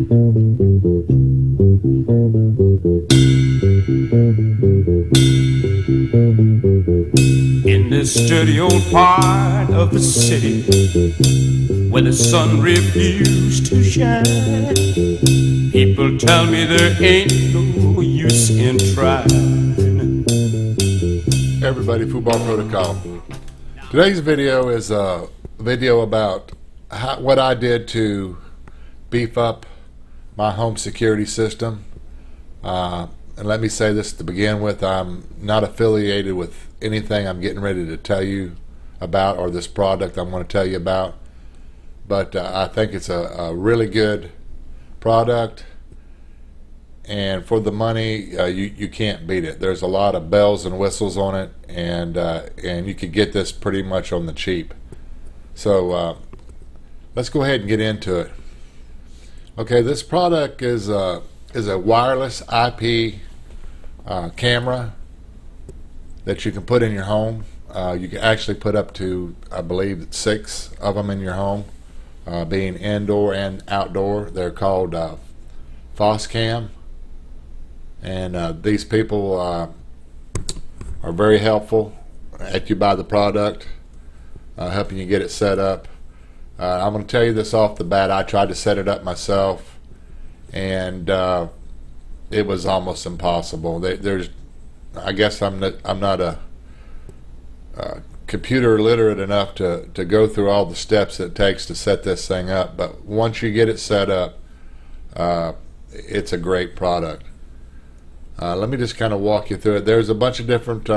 In this dirty old part of the city where the sun refused to shine, people tell me there ain't no use in trying. Everybody, Football Protocol. Today's video is a video about what I did to beef up my home security system. And let me say this to begin with, I'm not affiliated with anything I'm getting ready to tell you about, or this product I'm going to tell you about, but I think it's a really good product, and for the money you can't beat it. There's a lot of bells and whistles on it, and you could get this pretty much on the cheap. So let's go ahead and get into it. Okay, this product is a wireless IP camera that you can put in your home. You can actually put up to, I believe, 6 of them in your home, being indoor and outdoor. They're called Foscam, and these people are very helpful after you buy the product, helping you get it set up. I'm going to tell you this off the bat. I tried to set it up myself, and it was almost impossible. I guess I'm not a computer literate enough to go through all the steps it takes to set this thing up. But once you get it set up, it's a great product. Let me just kind of walk you through it. There's a bunch of different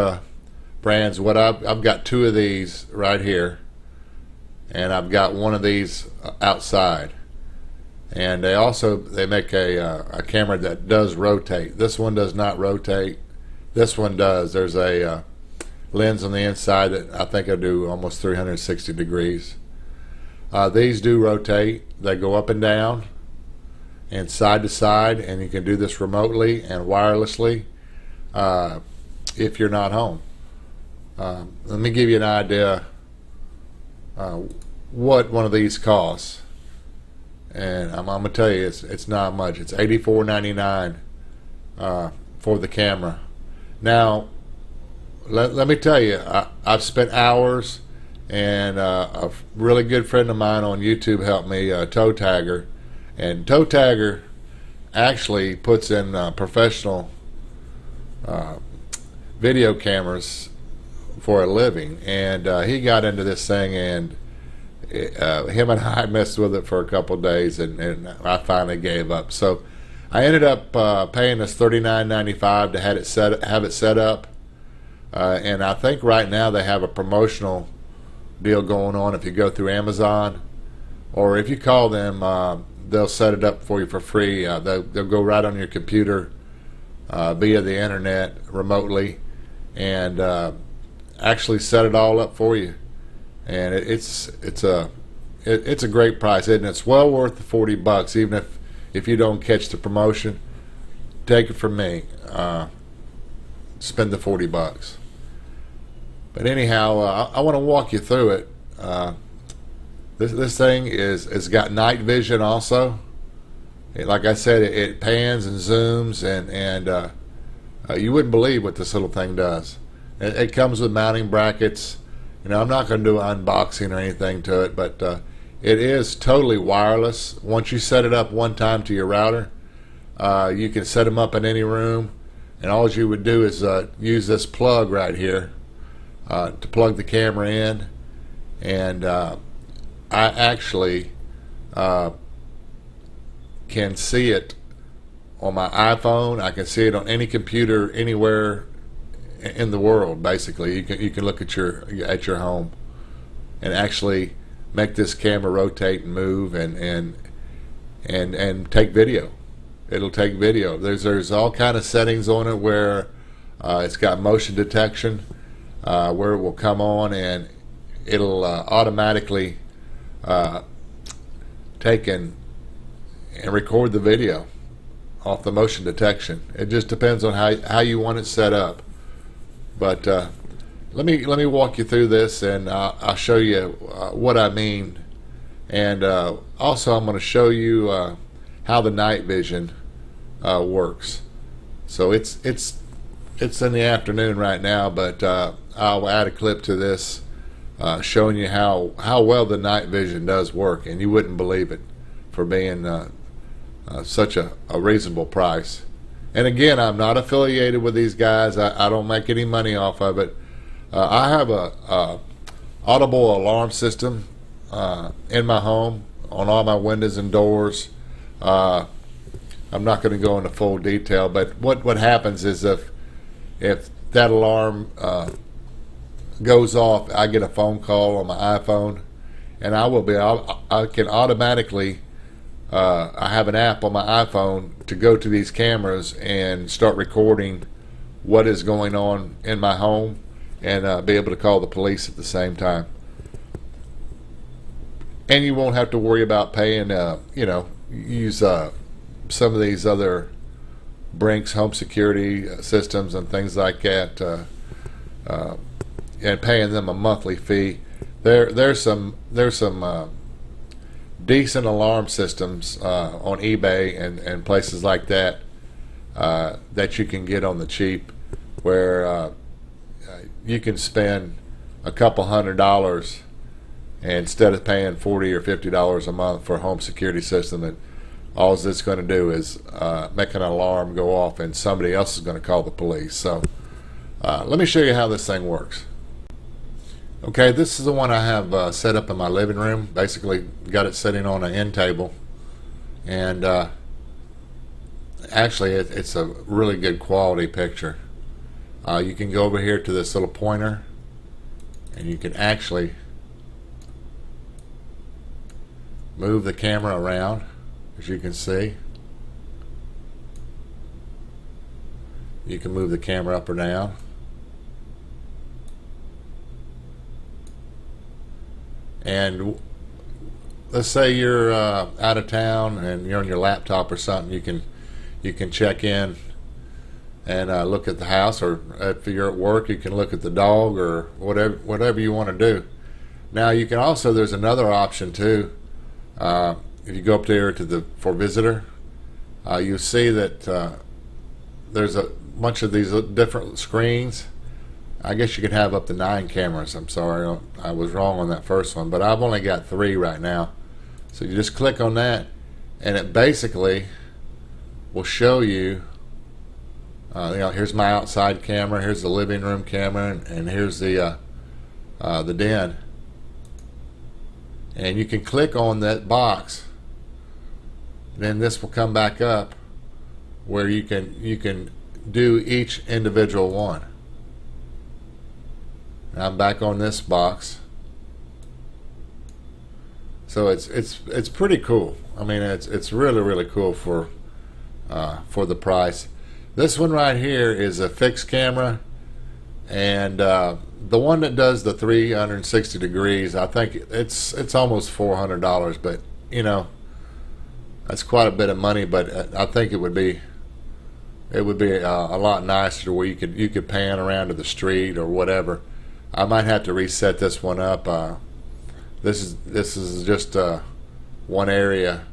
brands. I've got 2 of these right here, and I've got one of these outside. And they make a camera that does rotate. This one does not rotate. This one does. There's a lens on the inside that I think will do almost 360 degrees. These do rotate. They go up and down and side to side, and you can do this remotely and wirelessly if you're not home. Let me give you an idea what one of these costs. And I'm going to tell you, it's not much. It's $84.99 for the camera. Now, let me tell you, I've spent hours, and a really good friend of mine on YouTube helped me, Toe Tagger. And Toe Tagger actually puts in professional video cameras for a living. And he got into this thing, and him and I messed with it for a couple of days, and I finally gave up. So I ended up paying us $39.95 to have it set up, and I think right now they have a promotional deal going on. If you go through Amazon, or if you call them, they'll set it up for you for free. They'll go right on your computer via the internet remotely, and actually set it all up for you. And it's a great price, and it's well worth the $40. Even if you don't catch the promotion, take it from me. Spend the $40. But anyhow, I want to walk you through it. This thing is got night vision also. Like I said, it pans and zooms, and you wouldn't believe what this little thing does. It comes with mounting brackets. I'm not going to do an unboxing or anything to it, but it is totally wireless. Once you set it up one time to your router, you can set them up in any room, and all you would do is use this plug right here to plug the camera in. And I actually can see it on my iPhone. I can see it on any computer anywhere in the world. Basically, you can look at your home and actually make this camera rotate and move and take video. It'll take video. There's all kind of settings on it where it's got motion detection, where it will come on and it'll automatically take and record the video off the motion detection. It just depends on how you want it set up. But let me walk you through this, and I'll show you what I mean. And also I'm going to show you how the night vision works. So it's in the afternoon right now, but I'll add a clip to this showing you how well the night vision does work, and you wouldn't believe it for being such a reasonable price. And again, I'm not affiliated with these guys. I don't make any money off of it. I have a audible alarm system in my home on all my windows and doors. I'm not going to go into full detail, but what happens is if that alarm goes off, I get a phone call on my iPhone, and I can automatically I have an app on my iPhone to go to these cameras and start recording what is going on in my home, and be able to call the police at the same time. And you won't have to worry about paying, use some of these other Brinks home security systems and things like that, and paying them a monthly fee. There's some decent alarm systems on eBay and places like that that you can get on the cheap, where you can spend a couple $100 instead of paying $40 or $50 a month for a home security system. And all it's going to do is make an alarm go off, and somebody else is going to call the police. So let me show you how this thing works. Okay, this is the one I have set up in my living room. Basically got it sitting on an end table, and actually it's a really good quality picture. You can go over here to this little pointer, and you can actually move the camera around, as you can see. You can move the camera up or down. And let's say you're out of town and you're on your laptop or something, you can check in and look at the house, or if you're at work, you can look at the dog, or whatever you want to do. Now you can also, there's another option too. If you go up there to for visitor, you see that there's a bunch of these different screens. I guess you could have up to 9 cameras. I'm sorry, I was wrong on that first one, but I've only got 3 right now. So you just click on that, and it basically will show you, here's my outside camera, here's the living room camera, and here's the den. And you can click on that box, then this will come back up where you can do each individual one. I'm back on this box, so it's pretty cool. I mean, it's really cool for the price. This one right here is a fixed camera, and the one that does the 360 degrees, I think it's almost $400, but that's quite a bit of money. But I think it would be a lot nicer where you could pan around to the street or whatever. I might have to reset this one up. This is just one area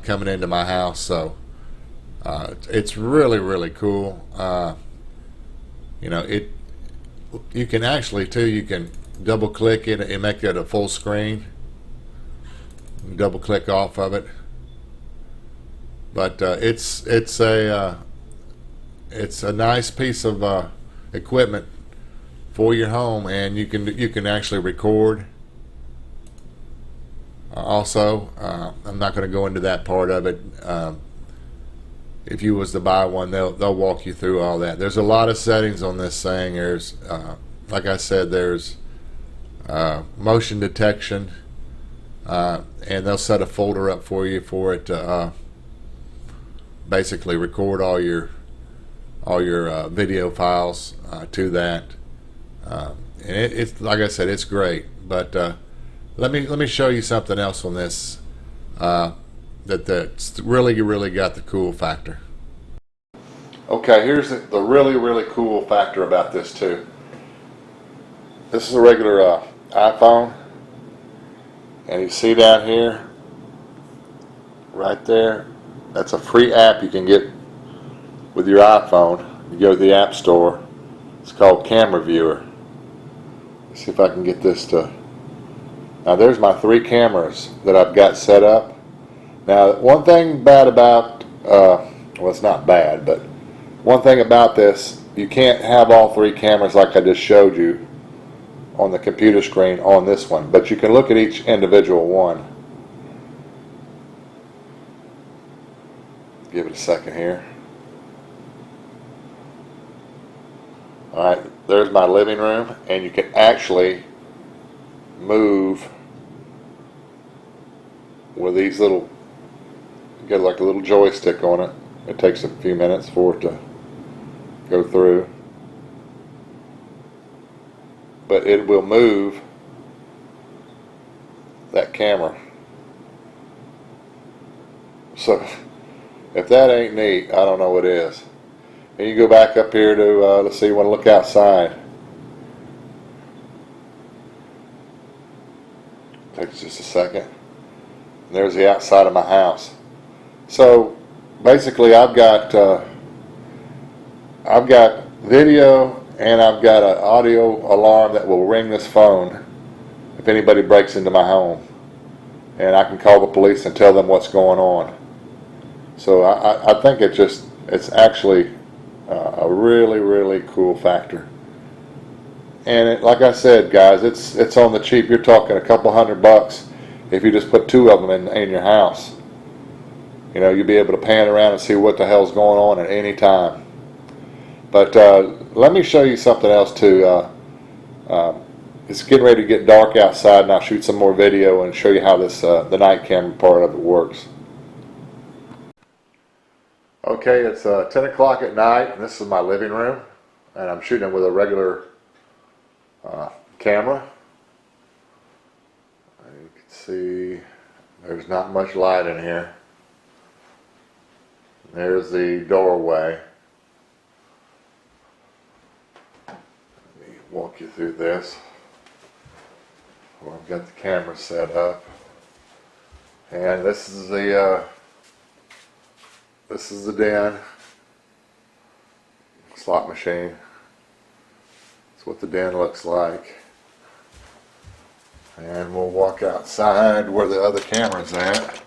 coming into my house, so it's really cool. You can actually too. You can double click it and make it a full screen. Double click off of it, but it's a nice piece of equipment for your home, and you can actually record. Also, I'm not going to go into that part of it. If you was to buy one, they'll walk you through all that. There's a lot of settings on this thing. There's, like I said, there's motion detection, and they'll set a folder up for you for it to basically record all your video files to that. And it's like I said, it's great. But let me show you something else on this that's really got the cool factor. Okay, here's the really cool factor about this too. This is a regular iPhone, and you see down here, right there, That's a free app you can get with your iPhone. You go to the App Store. It's called Camera Viewer. Let's see if I can get this to... Now there's my 3 cameras that I've got set up. Now one thing bad about, well, it's not bad, but one thing about this, you can't have all 3 cameras like I just showed you on the computer screen on this one, but you can look at each individual one. Give it a second here. Alright, there's my living room, and you can actually move with these little, you get like a little joystick on it. It takes a few minutes for it to go through, but it will move that camera. So if that ain't neat, I don't know what is. And you go back up here to, let's see, you want to look outside. Takes just a second. And there's the outside of my house. So basically I've got video, and I've got an audio alarm that will ring this phone if anybody breaks into my home, and I can call the police and tell them what's going on. So I think it's actually a really, really cool factor. And like I said, guys, it's on the cheap. You're talking a couple $100 if you just put 2 of them in your house. You know, you'll be able to pan around and see what the hell's going on at any time. But let me show you something else too. It's getting ready to get dark outside, and I'll shoot some more video and show you how this the night camera part of it works. Okay, it's 10 o'clock at night, and this is my living room, and I'm shooting with a regular camera. You can see there's not much light in here. There's the doorway. Let me walk you through this. Well, I've got the camera set up, and this is the den, slot machine. That's what the den looks like. And we'll walk outside where the other camera's at.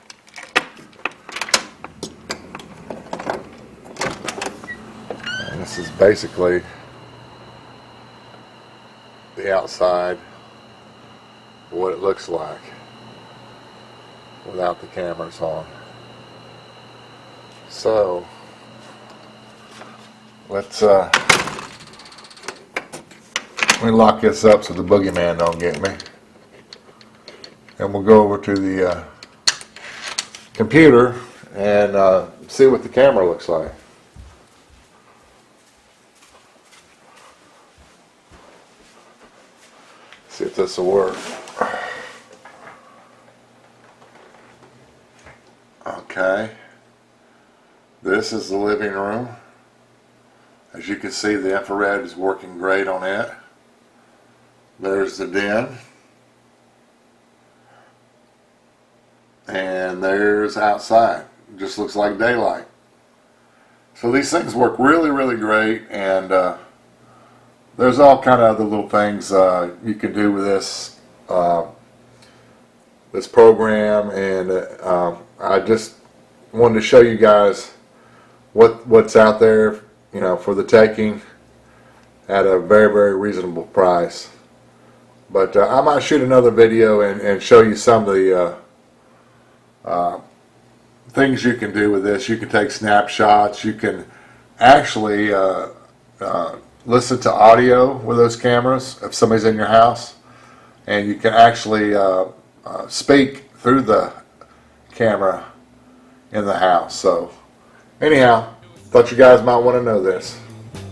And this is basically the outside, what it looks like without the cameras on. So let's let me lock this up so the boogeyman don't get me, and we'll go over to the computer and see what the camera looks like. See if this will work. Okay. This is the living room. As you can see, the infrared is working great on it. There's the den. And there's outside. It just looks like daylight. So these things work really, really great, and there's all kind of other little things you can do with this this program, and I just wanted to show you guys what's out there, you know, for the taking at a very, very reasonable price. But I might shoot another video and show you some of the things you can do with this. You can take snapshots. You can actually listen to audio with those cameras if somebody's in your house, and you can actually speak through the camera in the house. So anyhow, thought you guys might want to know this.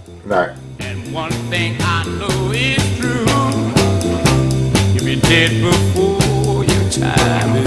Good night. And one thing I know is true: if you're dead before your time is